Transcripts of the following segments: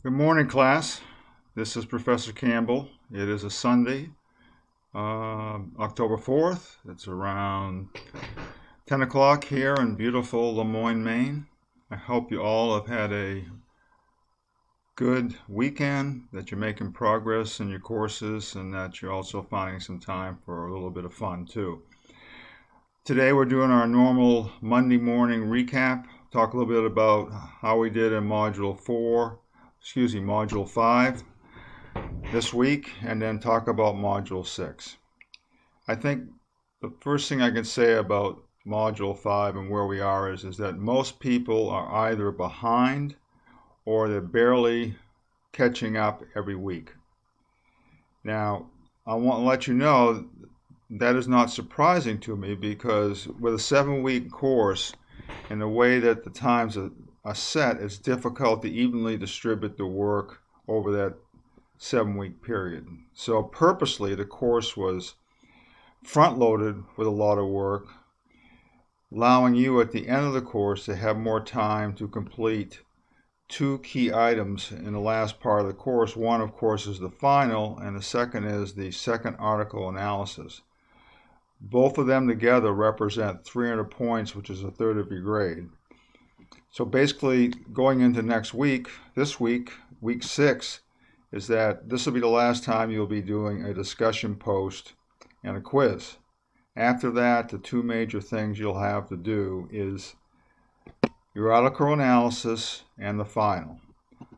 Good morning, class. This is Professor Campbell. It is a Sunday, October 4th. It's around 10 o'clock here in beautiful Lemoyne, Maine. I hope you all have had a good weekend, that you're making progress in your courses, and that you're also finding some time for a little bit of fun, too. Today we're doing our normal Monday morning recap. Talk a little bit about how we did in Module 5 this week, and then talk about Module 6. I think the first thing I can say about Module 5 and where we are is that most people are either behind or they're barely catching up every week. Now, I want to let you know that is not surprising to me, because with a 7-week course and the way that the times are set, it's difficult to evenly distribute the work over that 7-week period. So purposely, the course was front-loaded with a lot of work, allowing you at the end of the course to have more time to complete 2 key items in the last part of the course. One, of course, is the final, and the second is the second article analysis. Both of them together represent 300 points, which is a third of your grade. So basically, going into next week, this week, week 6, is that this will be the last time you'll be doing a discussion post and a quiz. After that, the 2 major things you'll have to do is your article analysis and the final.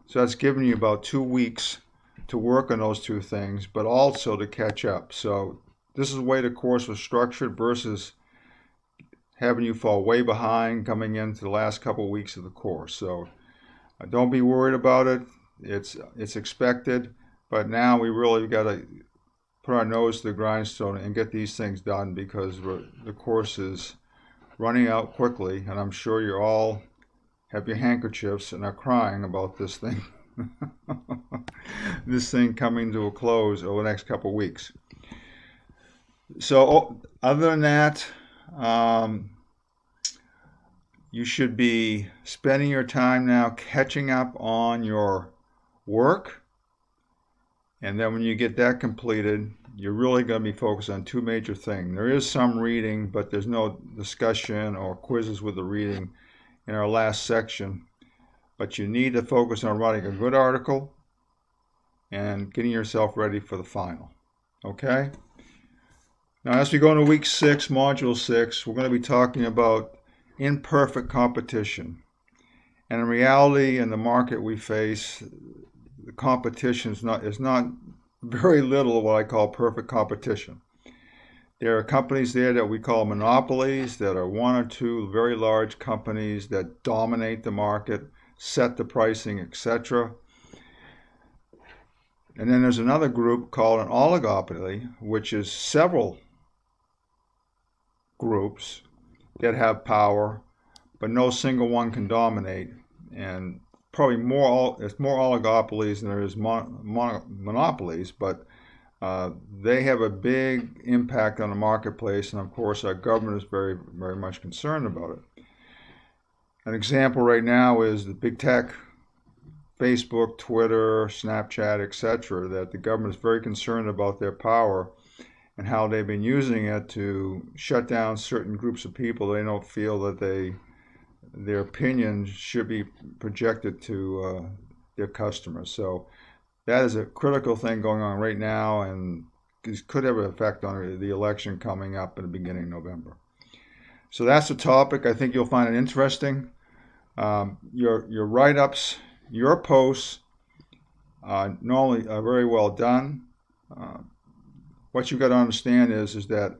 So that's giving you about 2 weeks to work on those 2 things, but also to catch up. So this is the way the course was structured versus having you fall way behind coming into the last couple of weeks of the course. So don't be worried about it. It's expected, but now we really got to put our nose to the grindstone and get these things done, because the course is running out quickly, and I'm sure you all have your handkerchiefs and are crying about this thing this thing coming to a close over the next couple of weeks. So other than that, you should be spending your time now catching up on your work, and then when you get that completed, you're really going to be focused on 2 major things. There is some reading, but there's no discussion or quizzes with the reading in our last section. But you need to focus on writing a good article and getting yourself ready for the final. Okay? Now, as we go into week 6, module 6, we're going to be talking about imperfect competition. And in reality, in the market we face, the competition is not very little of what I call perfect competition. There are companies there that we call monopolies, that are 1 or 2 very large companies that dominate the market, set the pricing, etc. And then there's another group called an oligopoly, which is several groups that have power, but no single one can dominate. And probably it's more oligopolies than there is monopolies, but they have a big impact on the marketplace, and of course our government is very, very much concerned about it. An example right now is the big tech, Facebook, Twitter, Snapchat, etc., that the government is very concerned about their power and how they've been using it to shut down certain groups of people. They don't feel that their opinions should be projected to their customers. So that is a critical thing going on right now, and could have an effect on the election coming up in the beginning of November. So that's the topic. I think you'll find it interesting. Your write-ups, your posts, normally are very well done. What you've got to understand is that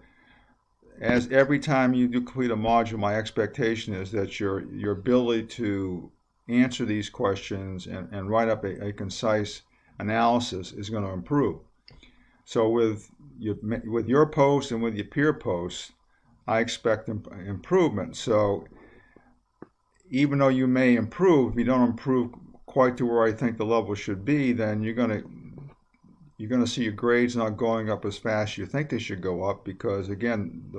as every time you do complete a module, my expectation is that your ability to answer these questions and write up a concise analysis is going to improve. So with your posts and with your peer posts, I expect improvement. So even though you may improve, if you don't improve quite to where I think the level should be, then you're going to see your grades not going up as fast as you think they should go up, because again,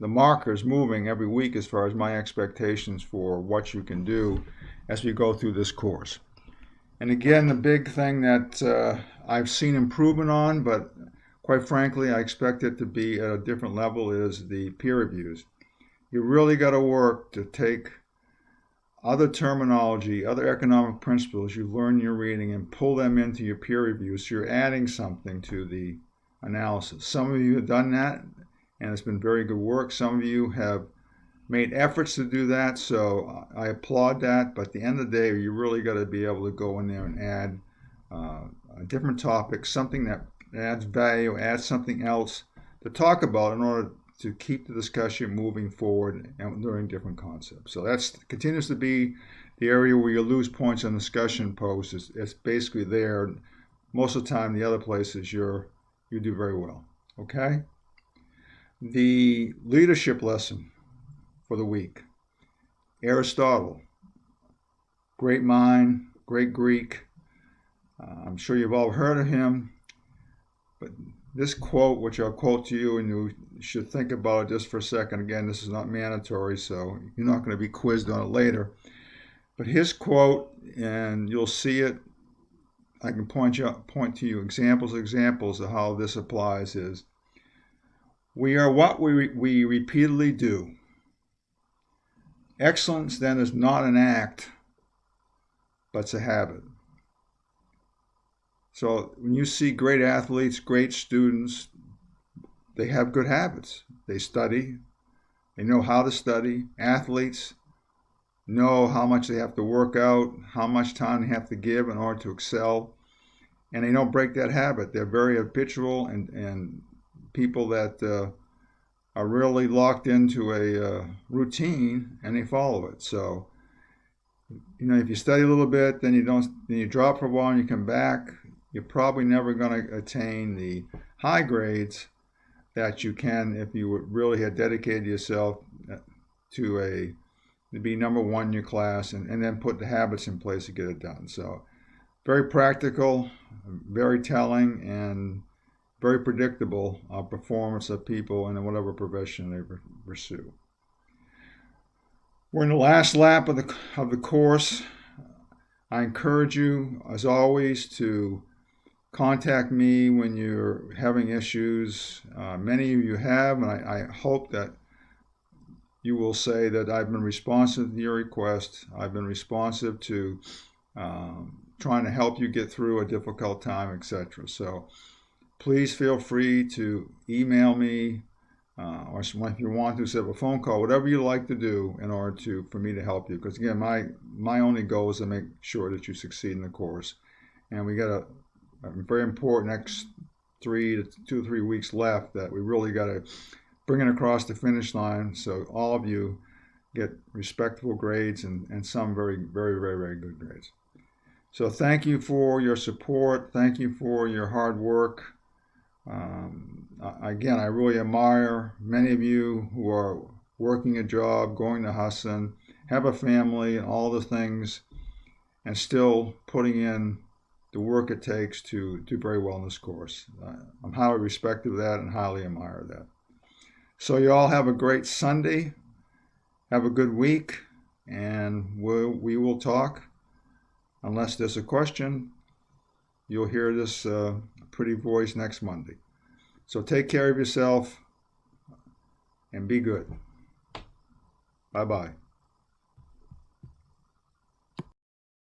the marker is moving every week as far as my expectations for what you can do as we go through this course. And again, the big thing that I've seen improvement on, but quite frankly, I expect it to be at a different level, is the peer reviews. You really got to work to take other terminology, other economic principles you learn in your reading and pull them into your peer reviews. So you're adding something to the analysis. Some of you have done that, and it's been very good work. Some of you have made efforts to do that, so I applaud that. But at the end of the day, you really got to be able to go in there and add a different topic, something that adds value, adds something else to talk about in order to keep the discussion moving forward and learning different concepts. So that continues to be the area where you lose points on discussion posts. It's basically there. Most of the time, the other places you do very well. Okay? The leadership lesson for the week. Aristotle, great mind, great Greek. I'm sure you've all heard of him, but this quote, which I'll quote to you, and you should think about it just for a second. Again, this is not mandatory, so you're not going to be quizzed on it later. But his quote, and you'll see it, I can point to you examples of how this applies, is, we are what we repeatedly do. Excellence, then, is not an act, but it's a habit. So when you see great athletes, great students, they have good habits. They study. They know how to study. Athletes know how much they have to work out, how much time they have to give in order to excel, and they don't break that habit. They're very habitual and people that are really locked into a routine, and they follow it. So, if you study a little bit, then you drop for a while and you come back, you're probably never going to attain the high grades that you can if you really had dedicated yourself to be number one in your class and then put the habits in place to get it done. So very practical, very telling, and very predictable performance of people in whatever profession they pursue. We're in the last lap of the course. I encourage you, as always, to contact me when you're having issues. Many of you have, and I hope that you will say that I've been responsive to your request. I've been responsive to trying to help you get through a difficult time, etc. So please feel free to email me, or if you want to set up a phone call, whatever you like to do in order for me to help you. Because again, my only goal is to make sure that you succeed in the course, and we got a very important next 2 to 3 weeks left that we really got to bring it across the finish line, so all of you get respectable grades and some very, very, very, very good grades. So thank you for your support. Thank you for your hard work. Again, I really admire many of you who are working a job, going to Hassan, have a family, and all the things, and still putting in the work it takes to do very well in this course. I'm highly respectful of that and highly admire that. So you all have a great Sunday. Have a good week, and we will talk. Unless there's a question, you'll hear this pretty voice next Monday. So take care of yourself and be good. Bye-bye.